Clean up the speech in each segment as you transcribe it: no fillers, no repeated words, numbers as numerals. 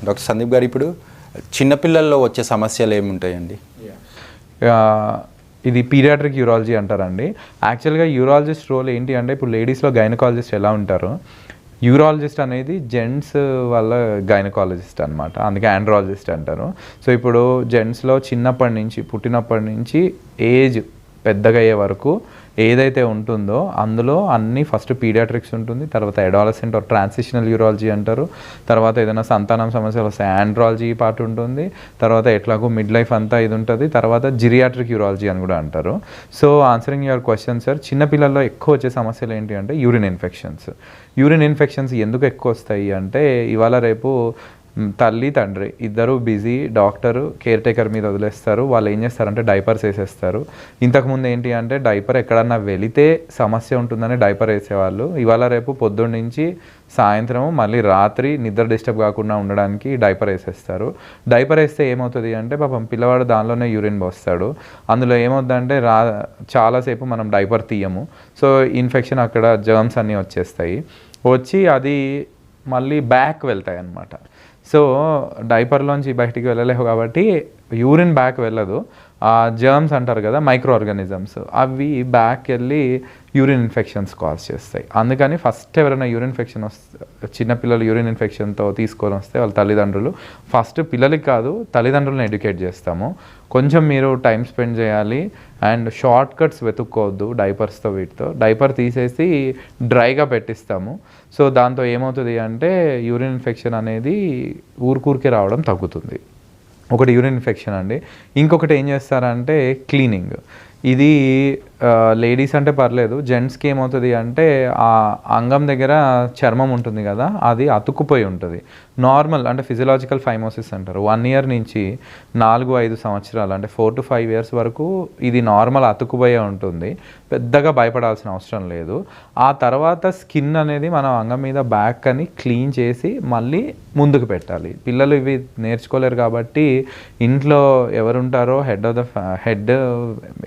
Doctor Sandeep గారు, ఇప్పుడు చిన్నపిల్లల్లో వచ్చే సమస్యలు ఏముంటాయండి? ఇది పీడియాట్రిక్ యూరాలజీ అంటారండి. యాక్చువల్గా యూరాలజిస్ట్ రోల్ ఏంటి అంటే, ఇప్పుడు లేడీస్లో గైనకాలజిస్ట్ ఎలా ఉంటారో, యూరాలజిస్ట్ అనేది జెంట్స్ వాళ్ళ గైనకాలజిస్ట్ అనమాట. అందుకే ఆండ్రాలజిస్ట్ అంటారు. సో ఇప్పుడు జెంట్స్లో చిన్నప్పటి నుంచి, పుట్టినప్పటి నుంచి ఏజ్ పెద్దగా అయ్యే వరకు ఏదైతే ఉంటుందో అందులో అన్నీ ఫస్ట్ పీడియాట్రిక్స్ ఉంటుంది, తర్వాత అడాలసెంట్ ఆర్ ట్రాన్సిషనల్ యూరాలజీ అంటారు, తర్వాత ఏదైనా సంతానం సమస్యలు వస్తే ఆండ్రాలజీ పార్ట్ ఉంటుంది, తర్వాత ఎట్లాగో మిడ్ లైఫ్ అంతా ఇది ఉంటుంది, తర్వాత జిరియాట్రిక్ యూరాలజీ అని కూడా అంటారు. So answering your question sir, చిన్నపిల్లల్లో ఎక్కువ వచ్చే సమస్యలు ఏంటి అంటే యూరిన్ ఇన్ఫెక్షన్స్. యూరిన్ ఇన్ఫెక్షన్స్ ఎందుకు ఎక్కువ వస్తాయి అంటే, ఇవాళ రేపు తల్లి తండ్రి ఇద్దరు బిజీ, డాక్టరు కేర్ టేకర్ మీద వదిలేస్తారు. వాళ్ళు ఏం చేస్తారంటే డైపర్స్ వేసేస్తారు. ఇంతకుముందు ఏంటి అంటే డైపర్ ఎక్కడన్నా వెళితే సమస్య ఉంటుందని డైపర్ వేసేవాళ్ళు. ఇవాళ రేపు పొద్దున్న నుంచి సాయంత్రం మళ్ళీ రాత్రి నిద్ర డిస్టర్బ్ కాకుండా ఉండడానికి డైపర్ వేసేస్తారు. డైపర్ వేస్తే ఏమవుతుంది అంటే పాపం పిల్లవాడు దానిలోనే యూరిన్ పోస్తాడు. అందులో ఏమవుతుందంటే చాలాసేపు మనం డైపర్ తీయము. సో ఇన్ఫెక్షన్ అక్కడ జర్మ్స్ అన్నీ వచ్చేస్తాయి. వచ్చి అది మళ్ళీ బ్యాక్ వెళ్తాయి అన్నమాట. సో డైపర్లోంచి బయటికి వెళ్ళలేవు కాబట్టి యూరిన్ బ్యాక్ వెళ్ళదు. ఆ జర్మ్స్ అంటారు కదా, మైక్రో ఆర్గానిజమ్స్, అవి బ్యాక్ వెళ్ళి యూరిన్ ఇన్ఫెక్షన్స్ కాజ్ చేస్తాయి. అందుకని ఫస్ట్ ఎవరైనా యూరిన్ ఇన్ఫెక్షన్ చిన్నపిల్లలు యూరిన్ ఇన్ఫెక్షన్తో తీసుకొని వస్తే వాళ్ళ తల్లిదండ్రులు ఫస్ట్ పిల్లలకి కాదు తల్లిదండ్రులను ఎడ్యుకేట్ చేస్తాము. కొంచెం మీరు టైం స్పెండ్ చేయాలి అండ్ షార్ట్ కట్స్ వెతుక్కోవద్దు డైపర్స్తో. వీటితో డైపర్ తీసేసి డ్రైగా పెట్టిస్తాము. సో దాంతో ఏమవుతుంది అంటే యూరిన్ ఇన్ఫెక్షన్ అనేది ఊరికే రావడం తగ్గుతుంది. ఒకటి యూరిన్ ఇన్ఫెక్షన్ అండి. ఇంకొకటి ఏం చేస్తారంటే క్లీనింగ్. ఇది లేడీస్ అంటే పర్లేదు, జెంట్స్కి ఏమవుతుంది అంటే ఆ అంగం దగ్గర చర్మం ఉంటుంది కదా, అది అతుక్కుపోయి ఉంటుంది. నార్మల్ అంటే ఫిజియలాజికల్ ఫైమోసిస్ అంటారు. 1 year నుంచి 4-5 సంవత్సరాలు అంటే 4 to 5 years వరకు ఇది నార్మల్ అతుక్కుపోయే ఉంటుంది. పెద్దగా భయపడాల్సిన అవసరం లేదు. ఆ తర్వాత స్కిన్ అనేది మనం అంగం మీద బ్యాక్ అని క్లీన్ చేసి మళ్ళీ ముందుకు పెట్టాలి. పిల్లలు ఇవి నేర్చుకోలేరు కాబట్టి ఇంట్లో ఎవరుంటారో హెడ్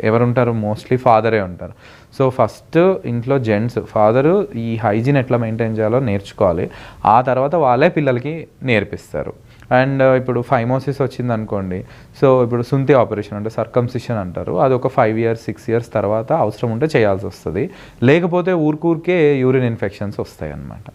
ఎవరుంటారో మోస్ట్లీ ఫాదరే ఉంటారు. సో ఫస్ట్ ఇంట్లో జెంట్స్ ఫాదరు ఈ హైజీన్ ఎట్లా మెయింటైన్ చేయాలో నేర్చుకోవాలి. ఆ తర్వాత వాళ్ళే పిల్లలకి నేర్పిస్తారు. అండ్ ఇప్పుడు ఫైమోసిస్ వచ్చింది అనుకోండి, సో ఇప్పుడు సుంతి ఆపరేషన్ అంటే సర్కంసిషన్ అంటారు. అది ఒక 5 years 6 years తర్వాత అవసరం ఉంటే చేయాల్సి వస్తుంది. లేకపోతే ఊరికే యూరిన్ ఇన్ఫెక్షన్స్ వస్తాయి అన్నమాట.